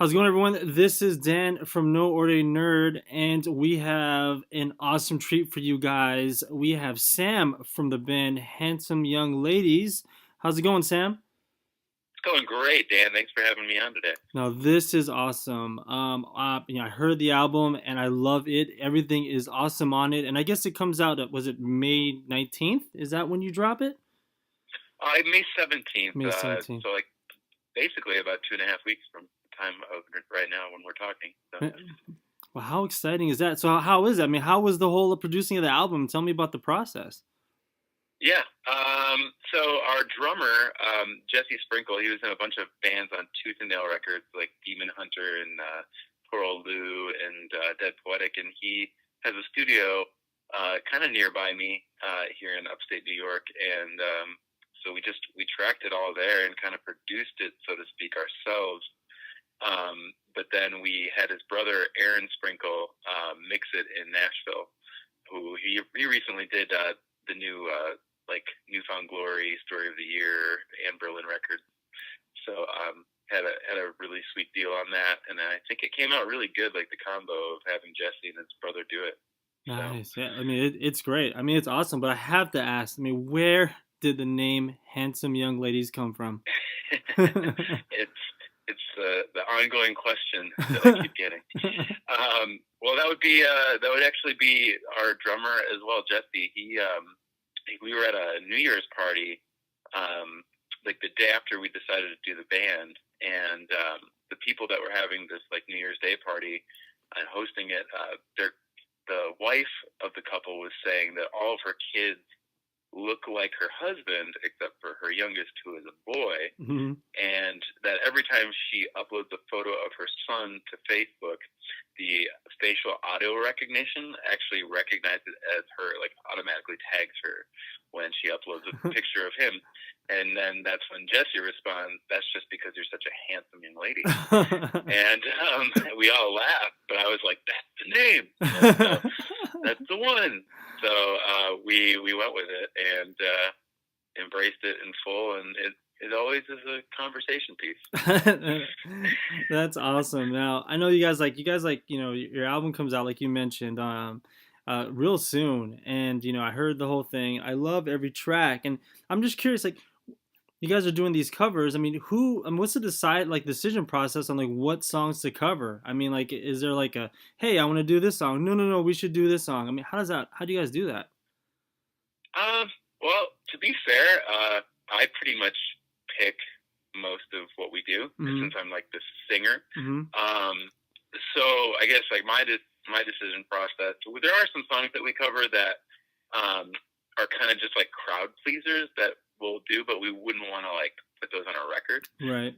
How's it going, everyone? This is Dan from No Ordinary Nerd, and we have an awesome treat for you guys. We have Sam from the band Handsome Young Ladies. How's it going, Sam? It's going great, Dan. Thanks for having me on today. Now, this is awesome. I heard the album and I love it. Everything is awesome on it, and I guess it comes out. Was it May 19th? Is that when you drop it? May 17th. May 17th. So, basically about 2.5 weeks from time of right now when we're talking. So. Well, how exciting is that? So how is it? I mean, how was the whole producing of the album? Tell me about the process. Yeah. So our drummer, Jesse Sprinkle, he was in a bunch of bands on Tooth and Nail Records like Demon Hunter and Poor Old Lou and Dead Poetic, and he has a studio kind of nearby me here in upstate New York, and so we tracked it all there and kind of produced it, so to speak, ourselves. But then we had his brother Aaron Sprinkle mix it in Nashville, who he recently did the new Newfound Glory Story of the Year and Berlin Records. So had a really sweet deal on that, and I think it came out really good, like the combo of having Jesse and his brother do it. Nice. So. Yeah, I mean it's great. I mean it's awesome, but I have to ask. I mean, where did the name Handsome Young Ladies come from? It's the ongoing question that I keep getting. Well, that would actually be our drummer as well, Jesse. We were at a New Year's party, like the day after we decided to do the band, and the people that were having this like New Year's Day party and hosting it, the wife of the couple was saying that all of her kids look like her husband, except for her youngest, who is a boy, mm-hmm. and that every time she uploads a photo of her son to Facebook, the facial audio recognition actually recognizes as her, like automatically tags her when she uploads a picture of him. And then that's when Jesse responds, "That's just because you're such a handsome young lady." And we all laughed, but I was like, "That's the name. That's the one." So we went with it and embraced it in full, and it always is a conversation piece. That's awesome. Now I know you guys your album comes out, like you mentioned, real soon, and I heard the whole thing. I love every track, and I'm just curious, like, you guys are doing these covers. I mean, what's the decision process on like what songs to cover? I mean, like, is there like a, hey, I want to do this song? No, we should do this song. I mean, how do you guys do that? Well, to be fair, I pretty much pick most of what we do, mm-hmm. since I'm like the singer. Mm-hmm. So I guess like my decision process, there are some songs that we cover that are kind of just like crowd pleasers that we'll do, but we wouldn't want to like put those on our record. Right.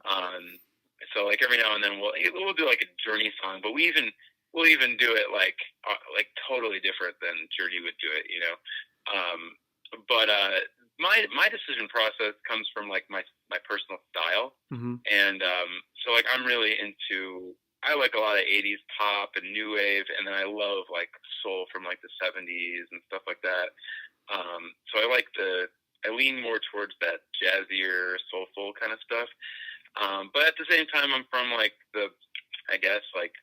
So like every now and then we'll do like a Journey song, but we'll even do it like totally different than Journey would do it, But my decision process comes from like my personal style, mm-hmm. and so like I'm really I like a lot of 80s pop and new wave, and then I love like soul from like the 70s and stuff like that. So I lean more towards that jazzier, soulful kind of stuff. But at the same time, I'm from like I guess like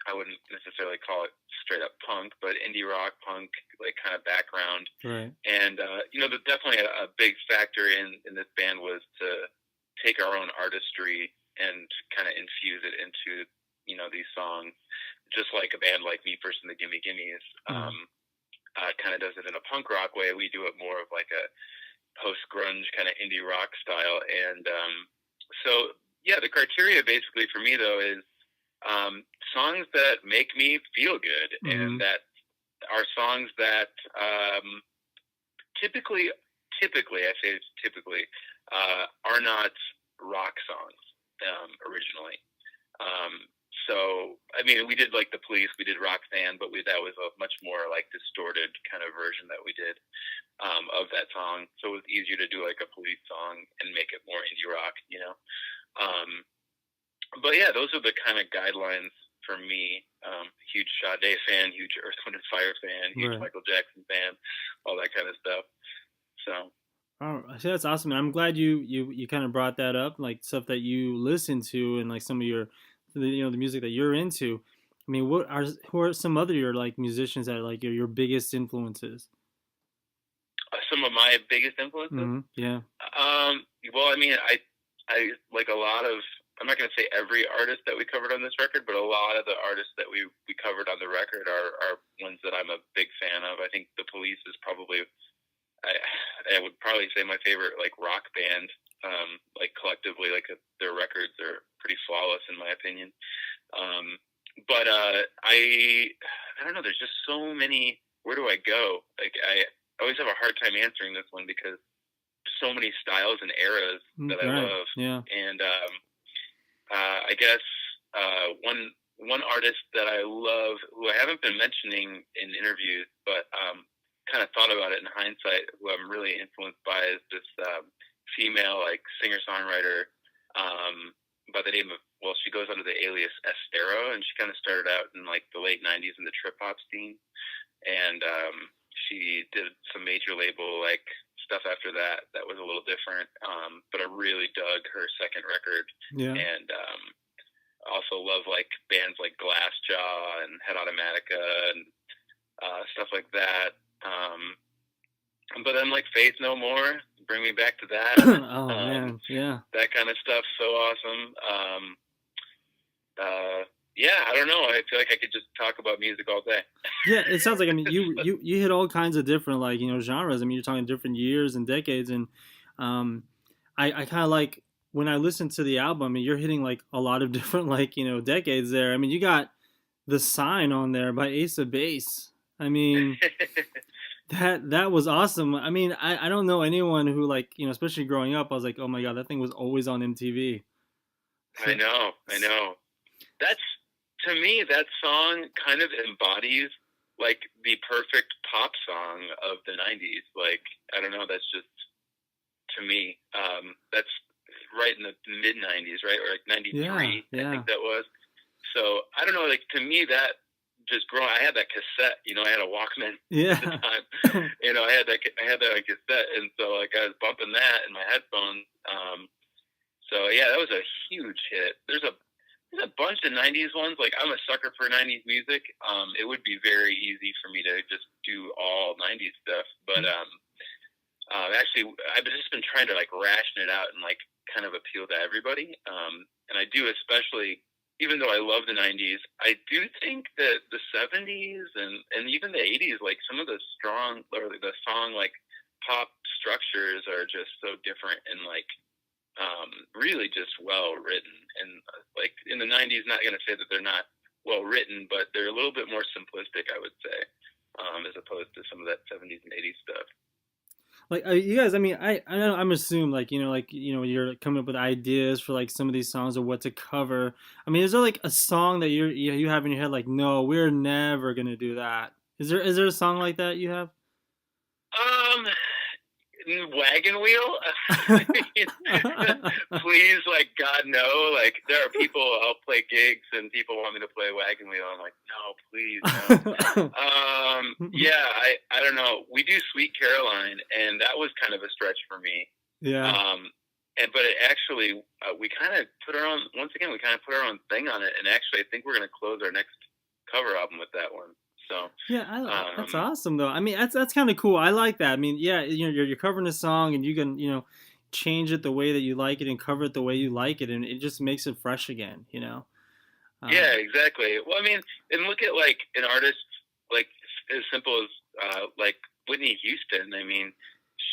I wouldn't necessarily call it straight up punk, but indie rock punk, like kind of background. Right. And, definitely a big factor in this band was to take our own artistry and kind of infuse it into, these songs, just like a band like Me First and the Gimme Gimmes, kind of does it in a punk rock way. We do it more of like a post-grunge kind of indie rock style. And so, yeah, the criteria basically for me, though, is songs that make me feel good, mm-hmm. and that are songs that typically, I say typically, are not rock songs originally. Um, so I mean, we did like the Police, we did Roxanne, but that was a much more like distorted kind of version that we did of that song. So it was easier to do like a Police song and make it more indie rock, you know. Um, but yeah, those are the kind of guidelines for me. Huge Sade fan, huge Earth, Wind and Fire fan, huge Right. Michael Jackson fan, all that kind of stuff. So Oh, see, that's awesome, and I'm glad you kind of brought that up, like stuff that you listen to, and like some of your, the music that you're into. I mean, who are some other your like musicians that are like your biggest influences? some of my biggest influences. Hmm. Yeah. Well, I mean, I like a lot of. I'm not going to say every artist that we covered on this record, but a lot of the artists that we covered on the record are ones that I'm a big fan of. I think the Police is probably I would probably say my favorite like rock band. Like collectively, like their records are pretty flawless in my opinion. But I don't know. There's just so many. Where do I go? Like I always have a hard time answering this one because so many styles and eras that I Right. love. Yeah. And I guess one artist that I love, who I haven't been mentioning in interviews, but kind of thought about it in hindsight, who I'm really influenced by, is this female like singer songwriter by the name of, well, she goes under the alias Estero, and she kind of started out in like the late '90s in the trip hop scene, and she did some major label like stuff after that that was a little different. But I really dug her second record, Yeah. and also love like bands like Glassjaw and Head Automatica and stuff like that. But then like Faith No More, bring me back to that. Oh man. Yeah. That kind of stuff, so awesome. Yeah, I don't know. I feel like I could just talk about music all day. Yeah, it sounds like, I mean, you hit all kinds of different like genres. I mean, you're talking different years and decades, and um, I kind of like when I listen to the album. I mean, you're hitting like a lot of different like decades there. I mean, you got the Sign on there by Ace of Base. I mean, that was awesome. I mean, I don't know anyone who like especially growing up. I was like, oh my god, that thing was always on MTV. I know, I know. That's, to me, that song kind of embodies like the perfect pop song of the '90s. Like, I don't know, that's just, to me, that's right in the mid '90s, right, or like Yeah, '93, I yeah, think that was. So I don't know, like to me that just growing. I had that cassette, I had a Walkman at the yeah. time. I had that like, cassette, and so like I was bumping that in my headphones. So yeah, that was a huge hit. There's a bunch of '90s ones. Like I'm a sucker for '90s music. It would be very easy for me to just do all '90s stuff, but actually, I've just been trying to like ration it out and like kind of appeal to everybody. And I do, especially, even though I love the '90s, I do think that the '70s and even the '80s, like some of the strong or the song like pop structures are just so different and like really just well written. And like in the '90s, not going to say that they're not well written, but they're a little bit more simplistic, I would say, as opposed to some of that '70s and '80s stuff. Like you guys, I mean, I know I'm assuming like you're coming up with ideas for like some of these songs or what to cover. I mean, is there like a song that you have in your head like, no, we're never gonna do that? Is there a song like that you have? Um, Wagon wheel. Please, like God, no. Like there are people, I'll play gigs and people want me to play wagon wheel. I'm like, no, please, no. Yeah, I don't know. We do Sweet Caroline, and that was kind of a stretch for me. Yeah. But it actually, we kind of put our own. Once again, we kind of put our own thing on it, and actually, I think we're going to close our next cover album with that one. So, Yeah, that's um, awesome though. I mean, that's kind of cool. I like that. I mean, yeah, you're covering a song and you can change it the way that you like it and cover it the way you like it, and it just makes it fresh again. yeah, Um, exactly. Well, I mean, and look at like an artist like as simple as like Whitney Houston. I mean,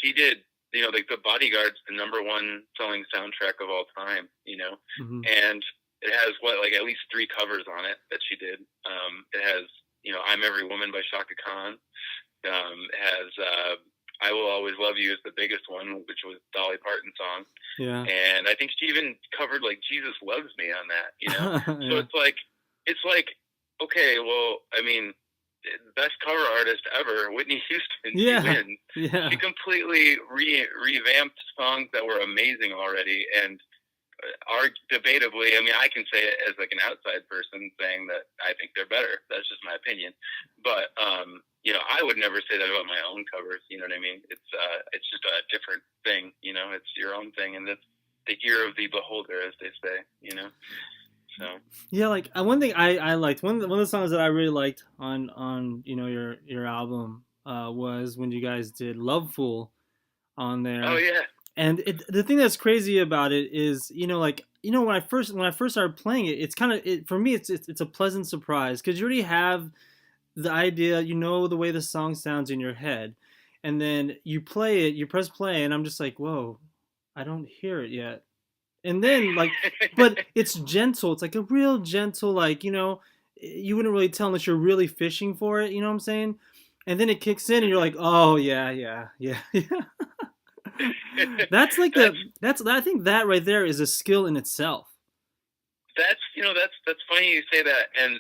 she did, like The Bodyguard's the #1 selling soundtrack of all time. mhm. And it has like at least 3 covers on it that she did. It has I'm Every Woman by Shaka Khan. It has "I Will Always Love You" is the biggest one, which was Dolly Parton's song, Yeah. and I think she even covered like "Jesus Loves Me" on that. So Yeah. it's like okay, well, I mean, best cover artist ever, Whitney Houston, she Yeah. wins. She Yeah. completely revamped songs that were amazing already, and are debatably. I mean, I can say it as like an outside person saying that I think they're better. That's just my opinion. But I would never say that about my own covers. You know what I mean? It's just a different thing. It's your own thing, and it's the ear of the beholder, as they say. So. Yeah, like one thing I liked, one of the songs that I really liked on your album was when you guys did Love Fool on Oh there. yeah. And the thing that's crazy about it is, when I first started playing it, it's kind of for me it's a pleasant surprise because you already have the idea, the way the song sounds in your head, and then you play it, you press play, and I'm just like, whoa, I don't hear it yet. And then but it's gentle. It's like a real gentle, you wouldn't really tell unless you're really fishing for it. You know what I'm saying? And then it kicks in, and you're like, oh yeah, yeah, yeah, yeah. That's like that's I think that right there is a skill in itself. that's funny you say that, and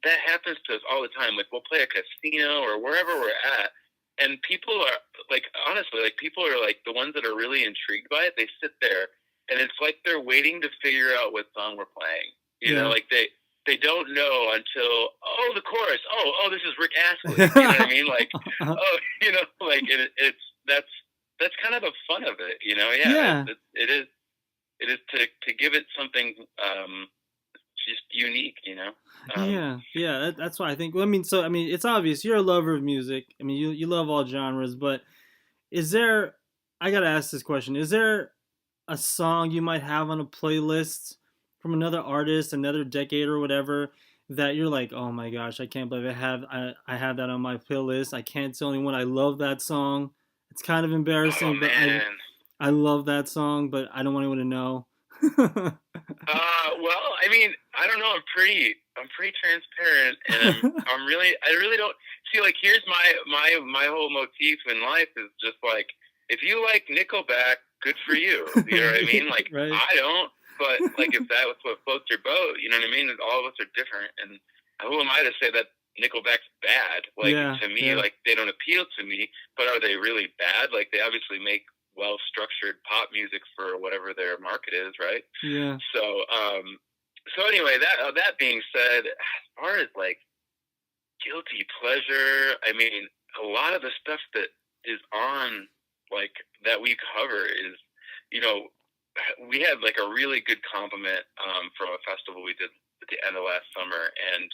that happens to us all the time. Like we'll play a casino or wherever we're at, and people are like, honestly, like people are like the ones that are really intrigued by it. They sit there, and it's like they're waiting to figure out what song we're playing. Yeah. Like they don't know until the chorus. Oh, this is Rick Astley. You know what I mean? Like like that's kind of the fun of it. Yeah, Yeah. it is. It is to give it something just unique. Yeah, yeah, that's why I think. Well, I mean, it's obvious you're a lover of music. I mean, you love all genres, but is there? I gotta ask this question: is there a song you might have on a playlist from another artist, another decade or whatever, that you're like, oh my gosh, I can't believe I have that on my playlist. I can't tell anyone I love that song. It's kind of Oh embarrassing, but man. I love that song, but I don't want anyone to know. Well, I mean, I don't know. I'm pretty transparent, and I really don't see. Like, here's my whole motif in life is just like, if you like Nickelback, good for you. You know what I mean? Like, Right. I don't, but like, if that was what floats your boat, you know what I mean? All of us are different, and who am I to say that Nickelback's bad? Like, Yeah, to me, yeah, like they don't appeal to me, but are they really bad? Like, they obviously make well structured pop music for whatever their market is, right? yeah. So anyway, that being said, as far as like guilty pleasure, I mean, a lot of the stuff that is on like that we cover is, you know, we had like a really good compliment from a festival we did at the end of last summer, and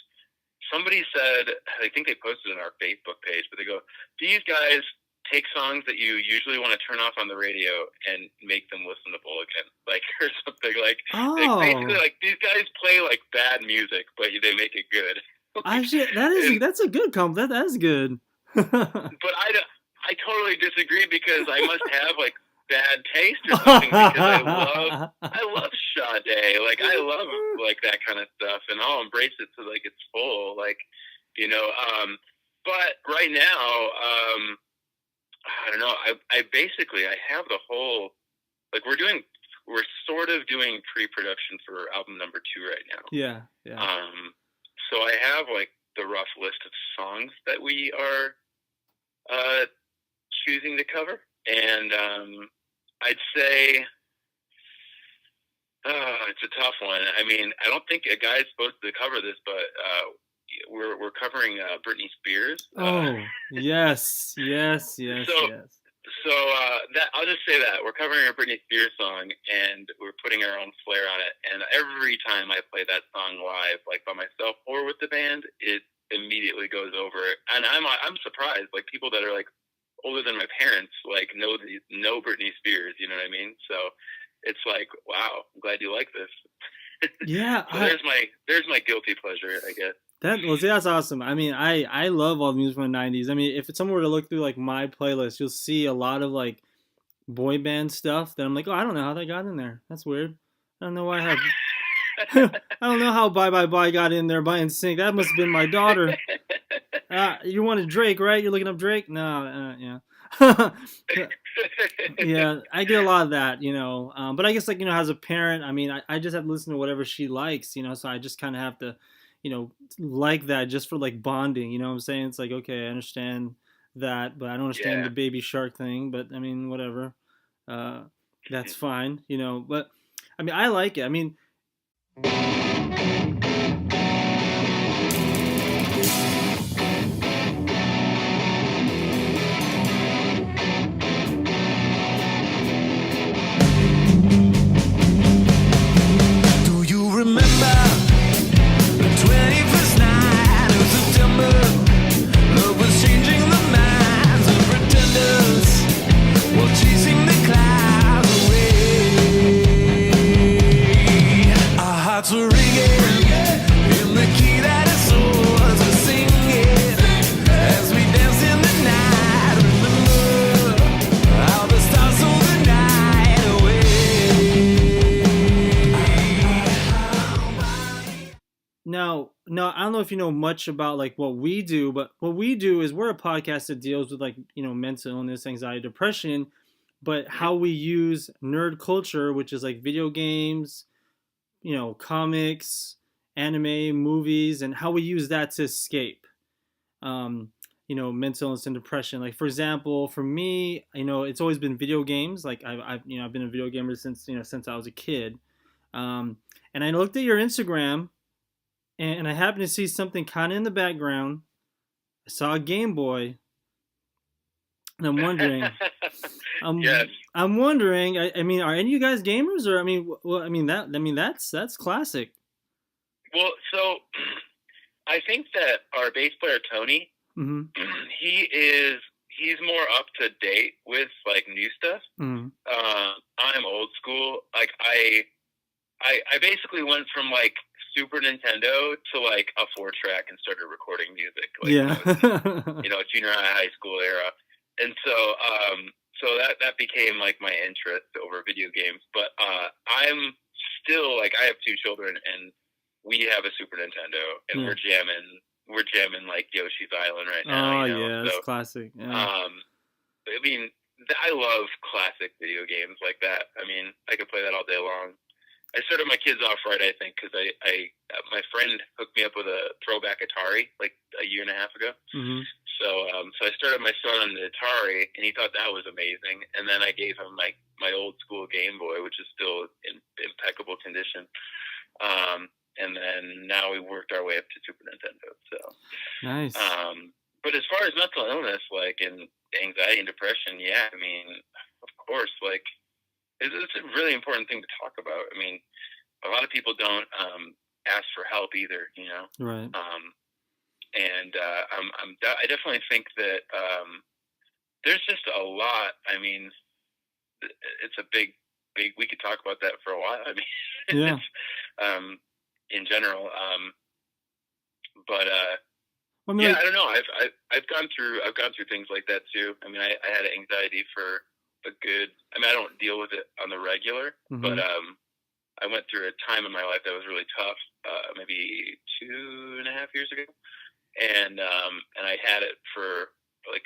somebody said, I think they posted on our Facebook page, but they go, these guys take songs that you usually want to turn off on the radio and make them listenable again, like or something like basically Oh, like these guys play like bad music, but they make it good. Like, actually, and that's a good compliment. That is good. but I totally disagree because I must have like bad taste or something because I love Sade. Like I love like that kind of stuff, and I'll embrace it to like its full. Like you know, but right now, I don't know. I basically I have the whole like we're sort of doing pre-production for album number 2 right now. Yeah, yeah. So I have like the rough list of songs that we are uh, choosing to cover, and I'd say it's a tough one. I mean, I don't think a guy's supposed to cover this, but we're covering Britney Spears. Oh, yes, yes, yes, So yes. that I'll just say that we're covering a Britney Spears song, and we're putting our own flair on it. And every time I play that song live, like by myself or with the band, it immediately goes over. And I'm surprised, like people that are like older than my parents, like know Britney Spears. You know what I mean? So it's like, wow, I'm glad you like this. Yeah, So there's my guilty pleasure, I guess. that's awesome. I mean, I love all the music from the '90s. I mean, if someone were to look through like my playlist, you'll see a lot of like boy band stuff that I'm like, oh, I don't know how that got in there. That's weird. I don't know why I have. I don't know how Bye Bye Bye got in there by NSYNC. That must have been my daughter. You wanted Drake, right? You're looking up Drake? No, yeah. Yeah, I get a lot of that, but I guess like as a parent, I mean, I just have to listen to whatever she likes, so I just kind of have to, like that just for like bonding. You know what I'm saying? It's like, okay, I understand that, but I don't understand the Yeah. baby shark thing. But I mean, whatever, uh, that's fine, But I mean, I like it. I mean, Do you remember the 21st night of September? Love was changing the minds of pretenders while chasing the clouds away. Our hearts were ringing in the key that is swords were singing as we danced in the night. Remember how the stars stole the night away. now, no, I don't know if you know much about like what we do, but what we do is we're a podcast that deals with like mental illness, anxiety, depression, but how we use nerd culture, which is like video games, comics, anime, movies, and how we use that to escape, mental illness and depression. Like for example, for me, it's always been video games. Like I've been a video gamer since I was a kid. And I looked at your Instagram, and I happened to see something kind of in the background. I saw a Game Boy, and I'm wondering, Yes. I'm wondering. I mean, are any of you guys gamers, or I mean, well, that's classic. Well, so I think that our bass player Tony, Mm-hmm. he's more up to date with like new stuff. Mm-hmm. I'm old school. Like I basically went from like Super Nintendo to like a 4-track and started recording music. Like Yeah. junior high school era, and so that became like my interest over video games. But I'm still like I have 2 children, and we have a Super Nintendo, and Yeah. we're jamming like Yoshi's Island right now. Oh yeah, that's classic. Yeah. I mean, I love classic video games like that. I mean, I could play that all day long. I started my kids off right, I think, because my friend hooked me up with a throwback Atari like a year and a half ago. Mm-hmm. So I started my son on the Atari, and he thought that was amazing. And then I gave him my old school Game Boy, which is still in impeccable condition. And then now we worked our way up to Super Nintendo. So Nice. but as far as mental illness, like and anxiety and depression, yeah, I mean, of course, like it's a really important thing to talk about. I mean, a lot of people don't ask for help either, Right. And I definitely think that there's just a lot. I mean, it's a big. We could talk about that for a while. I mean, Yeah. it's, in general, but I mean, yeah, like, I don't know. I've gone through things like that too. I mean, I had anxiety for a good. I mean, I don't deal with it on the regular, Mhm. but I went through a time in my life that was really tough. Maybe 2.5 years ago, and I had it for like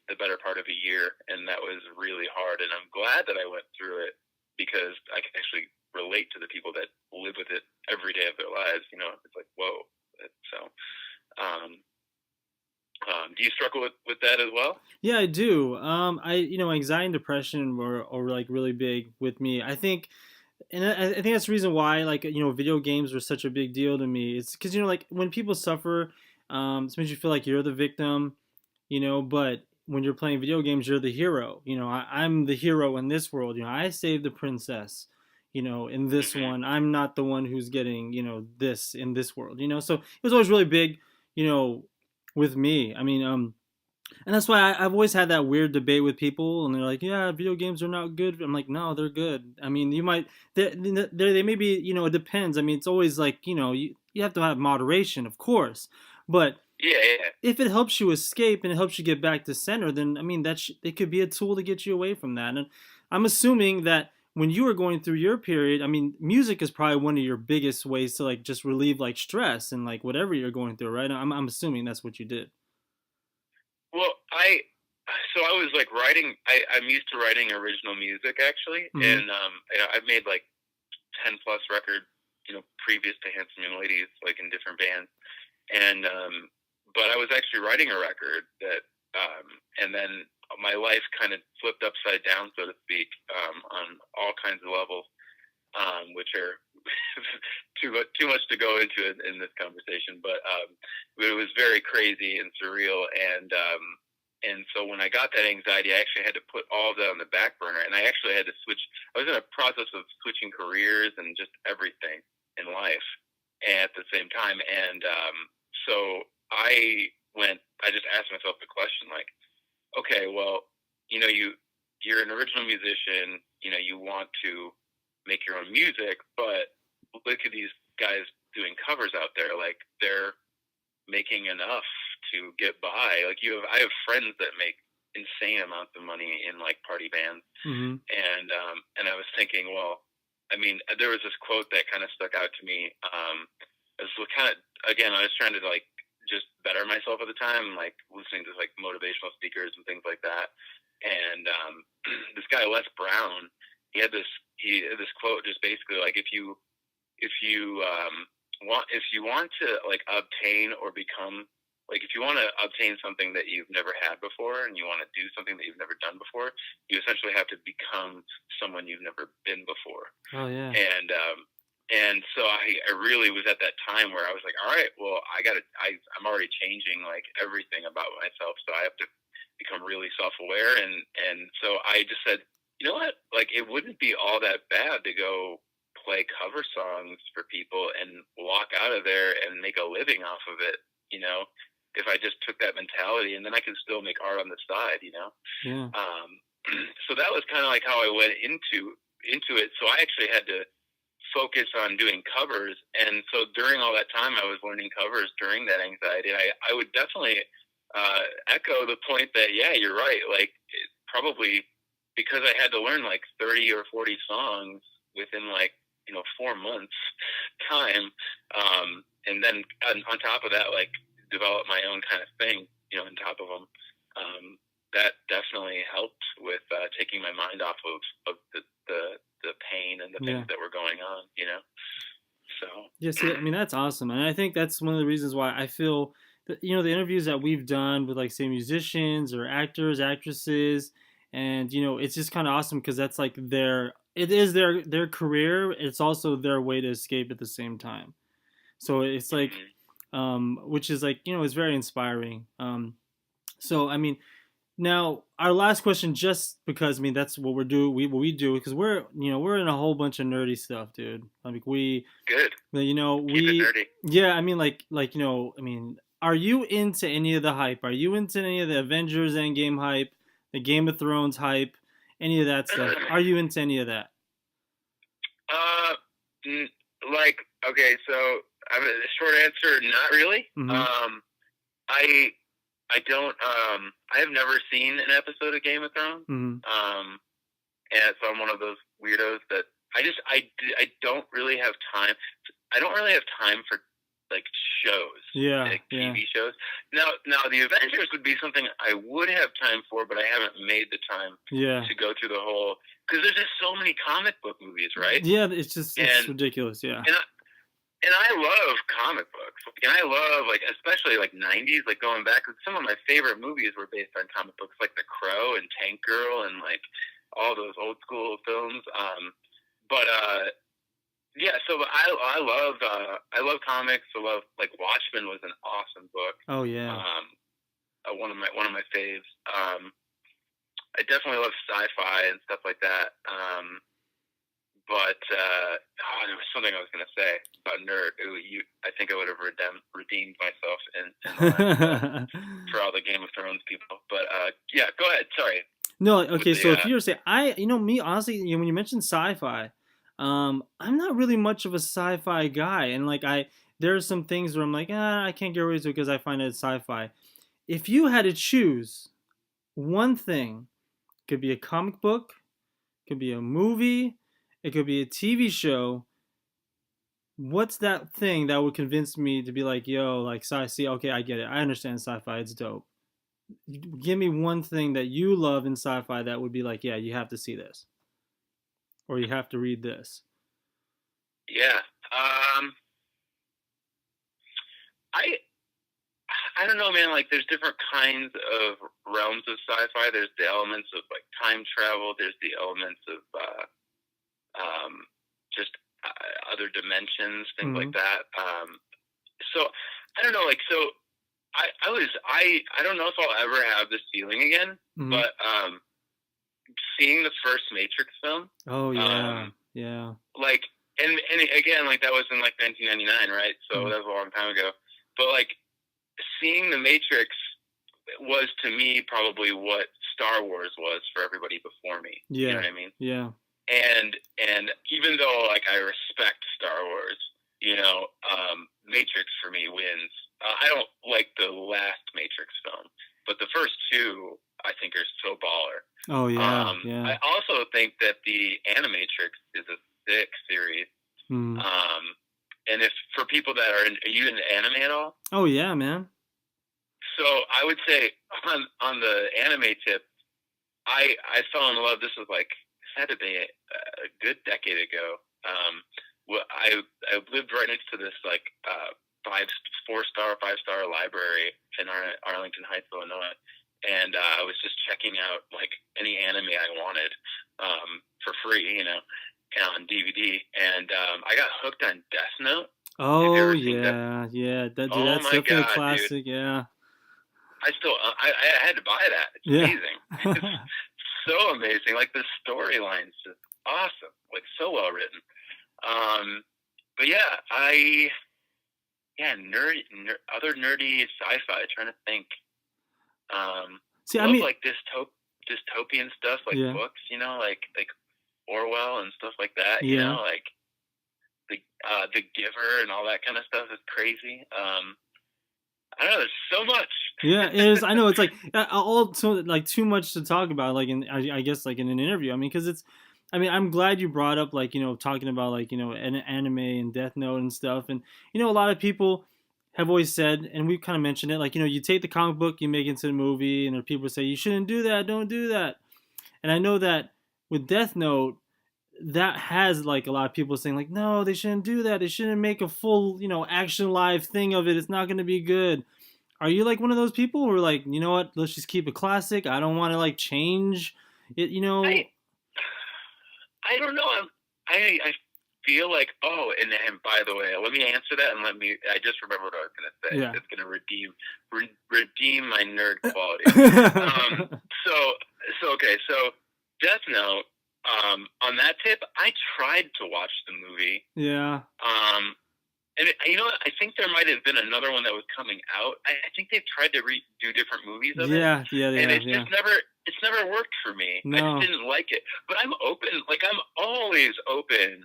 the better part of a year, and that was really hard. And I'm glad that I went through it because I can actually relate to the people that live with it every day of their lives. It's like whoa. So, do you struggle with that as well? Yeah, I do. Anxiety and depression are like really big with me. I think, and I think that's the reason why, like, video games were such a big deal to me. It's because, like, when people suffer, it makes you feel like you're the victim, but when you're playing video games, you're the hero. I'm the hero in this world. I saved the princess. In this Mm-hmm. one, I'm not the one who's getting, this in this world. So it was always really big, with me. I mean, and that's why I've always had that weird debate with people, and they're like, "Yeah, video games are not good." I'm like, "No, they're good." I mean, you might they may be, it depends. I mean, it's always like, you have to have moderation, of course, but Yeah, yeah. if it helps you escape and it helps you get back to center, then I mean it could be a tool to get you away from that. And I'm assuming that when you were going through your period, I mean, music is probably one of your biggest ways to like just relieve like stress and like whatever you're going through, right? I'm assuming that's what you did. Well, So I was like writing. I'm used to writing original music actually, Mm-hmm. and I've made like 10+ records, previous to Handsome Young Ladies, like in different bands, and but I was actually writing a record that, and then my life kind of flipped upside down, so to speak, on all kinds of levels, which are too much to go into in this conversation, but it was very crazy and surreal, and so when I got that anxiety, I actually had to put all of that on the back burner, and I actually had to switch. I was in a process of switching careers and just everything in life at the same time, and so I just asked myself the question, like, okay, well, you're an original musician, you want to make your own music, but look at these guys doing covers out there, like they're making enough to get by. Like I have friends that make insane amounts of money in like party bands, Mm-hmm. and I was thinking, well, I mean, there was this quote that kind of stuck out to me. I was kind of, again, I was trying to like just better myself at the time, like listening to like motivational speakers and things like that. And this guy Les Brown, he had this quote, just basically like if you want to like obtain or become, like if you want to obtain something that you've never had before and you want to do something that you've never done before, you essentially have to become someone you've never been before. Oh yeah. And so I really was at that time where I was like, all right, well, I'm already changing like everything about myself, so I have to become really self-aware. And so I just said, you know what, like it wouldn't be all that bad to go play cover songs for people and walk out of there and make a living off of it, if I just took that mentality, and then I could still make art on the side. Yeah. So that was kind of like how I went into it. So I actually had to focus on doing covers, and so during all that time I was learning covers during that anxiety. I would definitely echo the point that, yeah, you're right, like probably because I had to learn like 30 or 40 songs within like 4 months time, and then on top of that, like develop my own kind of thing on top of them. That definitely helped with taking my mind off of the pain and the Yeah. things that were going on, So Yeah, see, I mean, that's awesome. And I think that's one of the reasons why I feel that, the interviews that we've done with, like, say, musicians or actors, actresses, and, it's just kind of awesome because that's like it is their career. It's also their way to escape at the same time. So it's like, mhm. which is like, it's very inspiring. So, I mean, now, our last question, just because I mean that's what what we do, because we're in a whole bunch of nerdy stuff, dude. Like Good. Keep it we nerdy. yeah, I mean I mean, are you into any of the hype? Are you into any of the Avengers Endgame hype, the Game of Thrones hype, any of that stuff? Are you into any of that? uh, like, okay, so the short answer, not really. Mm-hmm. I I don't. I have never seen an episode of Game of Thrones. Mm-hmm. And so I'm one of those weirdos that I don't really have time. I don't really have time for like shows, Yeah, like yeah, TV shows. Now the Avengers would be something I would have time for, but I haven't made the time yeah, to go through the whole, because there's just so many comic book movies, right? yeah. It's And ridiculous. Yeah, and I love comic books, and I love like especially like '90s, like going back. Some of my favorite movies were based on comic books, like The Crow and Tank Girl, and like all those old school films. But yeah, so I love comics. I love, like, Watchmen was an awesome book. oh yeah. One of my faves. I definitely love sci-fi and stuff like that. But there was something I was gonna say about nerd. I think I would have redeemed myself in for all the Game of Thrones people. But yeah, go ahead. Sorry. No, With okay. the So if you were to say, me honestly, when you mentioned sci-fi, I'm not really much of a sci-fi guy, and like there are some things where I'm like, I can't get away to it because I find it sci-fi. If you had to choose one thing, could be a comic book, could be a movie, it could be a TV show. What's that thing that would convince me to be like, yo, like see, okay, I get it, I understand sci-fi, it's dope. Give me one thing that you love in sci-fi that would be like, yeah, you have to see this, or you have to read this. Yeah. I I don't know, man. Like, there's different kinds of realms of sci-fi. There's the elements of like time travel. There's the elements of just other dimensions, things like Mm-hmm. that. So I don't know. Like, so I don't know if I'll ever have this feeling again, Mm-hmm. but seeing the first Matrix film, Oh yeah, um, yeah. like, and again, like that was in like 1999, right? So Mm-hmm. that was a long time ago. But like seeing the Matrix was to me probably what Star Wars was for everybody before me. You know Yeah, what I mean? yeah. And even though like I respect Star Wars, Matrix for me wins. I don't like the last Matrix film, but the first two I think are so baller. Oh yeah, yeah. I also think that the Animatrix is a sick series. Mm. And if for people that are you into anime at all? Oh yeah, man. So I would say on the anime tip, I fell in love. This was like had to be a good decade ago. I lived right next to this like 5 star library in Arlington Heights, Illinois, and I was just checking out like any anime I wanted for free, on DVD, and I got hooked on Death Note. Have you Oh ever seen Death? yeah, yeah. That dude, Oh that's my definitely a god, dude! classic. Yeah, I had to buy that. It's yeah. amazing. It's so amazing. Like the storyline's just awesome. Like so well written. But yeah, other nerdy sci-fi. Trying to think. See, I Love mean, like dystopian stuff, like yeah, books. Like Orwell and stuff like that. yeah. Like the Giver and all that kind of stuff is crazy. I don't know. There's so Yeah, it much. is. I know it's like all too like too much to talk about. Like in, I guess like in an interview. I mean, because it's. I mean, I'm glad you brought up like talking about like an anime and Death Note and stuff. And a lot of people have always said, and we've kind of mentioned it, like you take the comic book, you make it into the movie, and there are people say you shouldn't do that, don't do that. And I know that with Death Note, that has like a lot of people saying like, no, they shouldn't do that. They shouldn't make a full action live thing of it. It's not going to be good. Are you like one of those people who are like, you know what? Let's just keep it classic. I don't want to like change it. I I don't know. I feel like and by the way, let me answer that and I just remembered what I was gonna say. Yeah. It's gonna redeem my nerd quality. So okay, so Death Note. On that tip, I tried to watch the movie. Yeah. And I think there might have been another one that was coming out. I think they've tried to do different movies of it, Yeah. Yeah. and Yeah. Yeah. it's never worked for me. I just No. didn't like it. But I'm open. Like I'm always open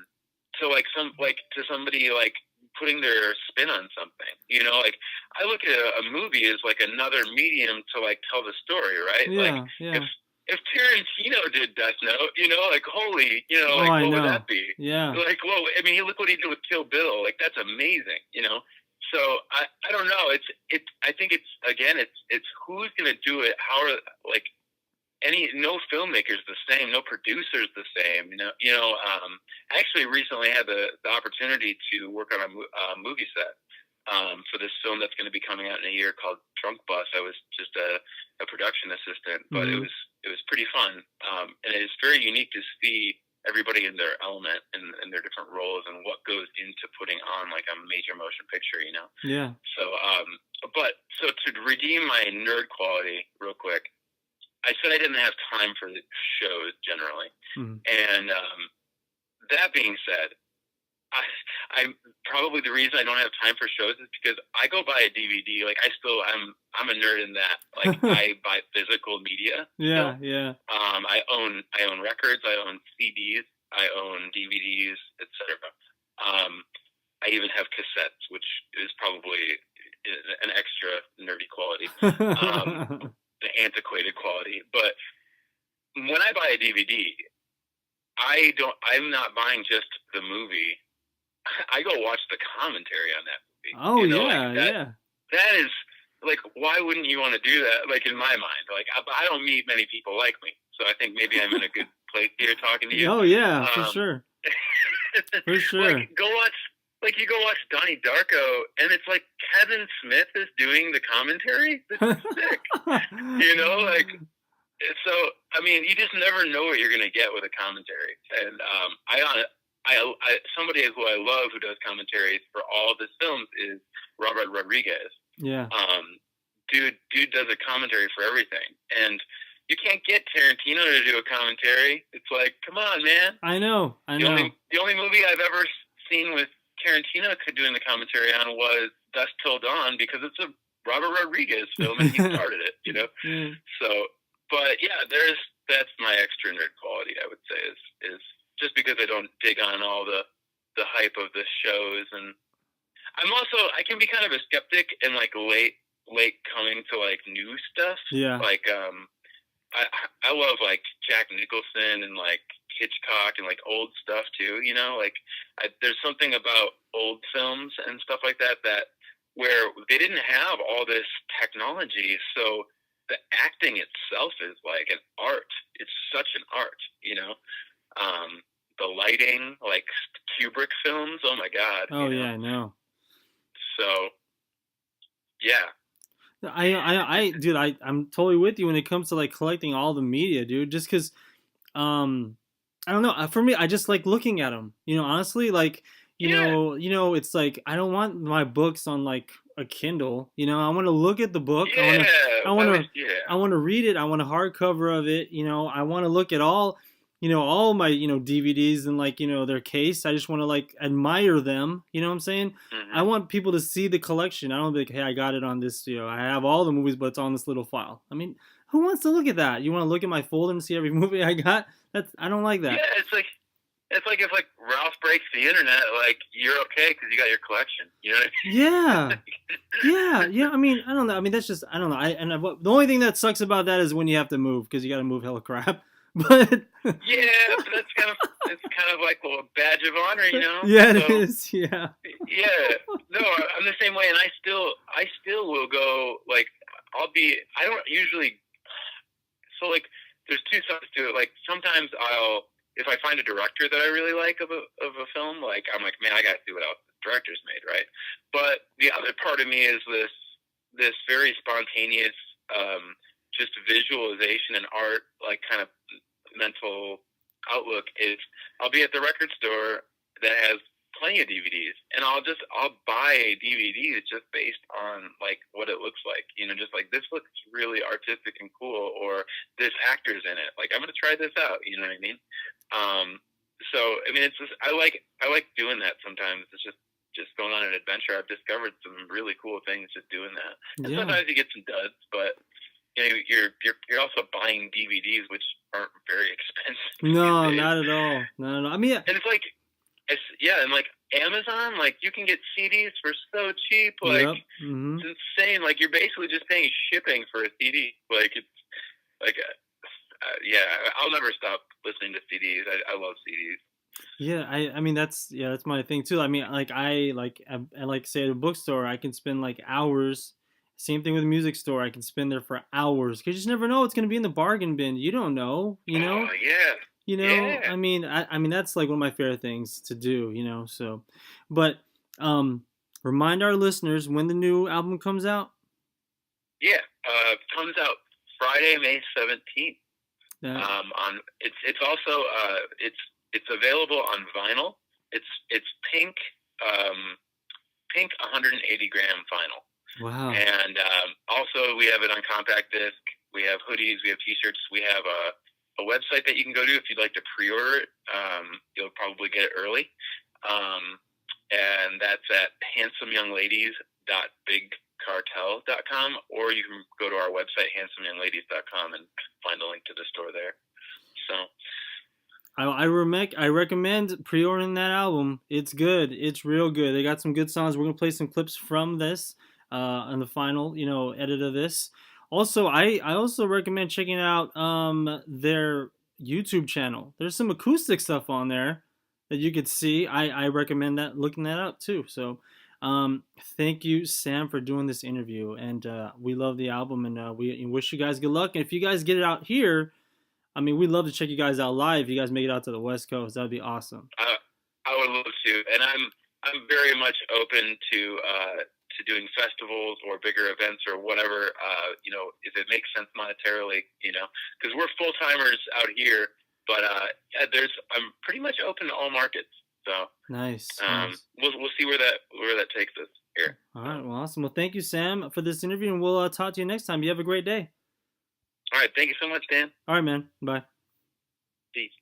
to to somebody like putting their spin on something. Like I look at a movie as like another medium to like tell the story, right? Like Yeah. if Yeah. if Tarantino did Death Note, like holy, Oh, like I what would know. that be? Yeah. Like, well, I mean, look what he did with Kill Bill. Like that's amazing. So I don't know. I think it's who's gonna do it. How are like no filmmaker's the same, no producer's the same. I actually recently had the opportunity to work on a movie set for this film that's going to be coming out in a year called Drunk Bus. I was just a production assistant, but Mm-hmm. it was pretty fun, and it's very unique to see everybody in their element and their different roles and what goes into putting on like a major motion picture. Yeah. So, so to redeem my nerd quality real quick, I said I didn't have time for the shows generally, Mm-hmm. and that being said, I'm probably the reason I don't have time for shows is because I go buy a DVD. Like I'm a nerd in that. Like I buy physical media. Yeah. Still. Yeah. I own records. I own CDs. I own DVDs, etc. I even have cassettes, which is probably an extra nerdy quality, an antiquated quality. But when I buy a DVD, I'm not buying just the movie. I go watch the commentary on that movie. Oh Like yeah. that. Yeah. That is like, why wouldn't you want to do that? Like, in my mind, like, I don't meet many people like me, so I think maybe I'm in a good place here talking to you. Oh yeah, for Um, sure, for like, sure. go watch. Like, you go watch Donnie Darko, and it's like Kevin Smith is doing the commentary. This is sick. You know, like, so I mean, you just never know what you're gonna get with a commentary. And somebody who I love who does commentaries for all of his films is Robert Rodriguez. Yeah, Dude does a commentary for everything, and you can't get Tarantino to do a commentary. It's like, come on, man. I know, I The know. only movie I've ever seen with Tarantino doing the commentary on was Dusk Till Dawn, because it's a Robert Rodriguez film and he started it, you know. Yeah. So, but yeah, that's my extra nerd quality, I would say, is just because I don't dig on all the hype of the shows, and I can be kind of a skeptic and like late coming to like new stuff. Yeah. Like I love like Jack Nicholson and like Hitchcock and like old stuff too. You know, like there's something about old films and stuff like that where they didn't have all this technology, so the acting itself is like an art. It's such an art, you know. The lighting, like Kubrick films. Oh my God. Oh you know? yeah, I know. So yeah. Dude, I'm totally with you when it comes to like collecting all the media, dude. Just because, I don't know. For me, I just like looking at them. You know, honestly, like, Yeah. it's like I don't want my books on like a Kindle. You know, I want to look at the book. Yeah. I want to, Yeah. I want to read it. I want a hardcover of it. You know, I want to look at all my, DVDs and like, their case. I just want to like admire them. You know what I'm saying? Mm-hmm. I want people to see the collection. I don't be like, hey, I got it on this, I have all the movies, but it's on this little file. I mean, who wants to look at that? You want to look at my folder and see every movie I got? I don't like that. Yeah, it's like if like Ralph breaks the internet, like you're okay because you got your collection. You know what I Yeah. Yeah. I mean, I don't know. I mean, that's just, I don't know. The only thing that sucks about that is when you have to move because you got to move hella crap. But yeah, but it's kind of like a badge of honor, you know. Yeah, so, it is. Yeah. Yeah. No, I'm the same way, and I still will go. Like, I don't usually. So like, there's two sides to it. Like sometimes if I find a director that I really like of a film, like I'm like, man, I gotta see what else the director's made, right? But the other part of me is this very spontaneous, just visualization and art, like kind of mental outlook is I'll be at the record store that has plenty of DVDs, and I'll buy DVDs just based on like what it looks like, just like this looks really artistic and cool, or this actor's in it, like I'm gonna try this out, you know what I mean? So I mean, it's just I like doing that sometimes. It's just going on an adventure. I've discovered some really cool things just doing that. And sometimes you get some duds, but you're also buying DVDs, which aren't very expensive. No, not at all. No. I mean, and it's like, and like Amazon, like you can get CDs for so cheap, like it's insane. Like you're basically just paying shipping for a CD. Like it's like, yeah, I'll never stop listening to CDs. I love CDs. Yeah, I mean that's my thing too. I mean, like I say at a bookstore, I can spend like hours. Same thing with a music store. I can spend there for hours because you just never know what's going to be in the bargain bin. You don't know, Oh, yeah. Yeah. I mean, I mean that's like one of my favorite things to do, So, but remind our listeners when the new album comes out. Yeah, comes out Friday, May 17th. It's also it's available on vinyl. It's pink 180 gram vinyl. Wow. And also we have it on compact disc. We have hoodies. We have T-shirts. We have a website that you can go to if you'd like to pre-order it. You'll probably get it early. And that's at handsomeyoungladies.bigcartel.com, or you can go to our website, handsomeyoungladies.com, and find a link to the store there. So I recommend pre-ordering that album. It's good. It's real good. They got some good songs. We're going to play some clips from this on the final, edit of this. Also, I also recommend checking out their YouTube channel. There's some acoustic stuff on there that you could see. I recommend looking that up too. So Thank you, Sam, for doing this interview, and we love the album, and we wish you guys good luck. And if you guys get it out here, I mean, we'd love to check you guys out live. If you guys make it out to the West Coast, that'd be awesome. I would love to, and I'm very much open to doing festivals or bigger events or whatever. If it makes sense monetarily, because we're full timers out here, but I'm pretty much open to all markets. So nice. We'll see where that takes us here. All right, well, awesome. Well, thank you, Sam, for this interview, and we'll talk to you next time. You have a great day. All right, thank you so much, Dan. All right, man. Bye. Peace.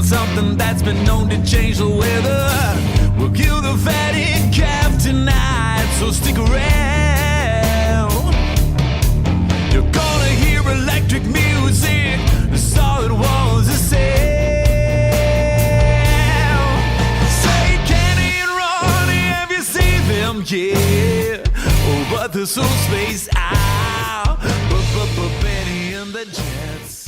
Something that's been known to change the weather. We'll kill the fatty calf tonight, so stick around. You're gonna hear electric music, the solid walls of sound. Say Kenny and Ronnie, have you seen them? Yeah. Oh, but they're so spaced out. But Benny and the Jets.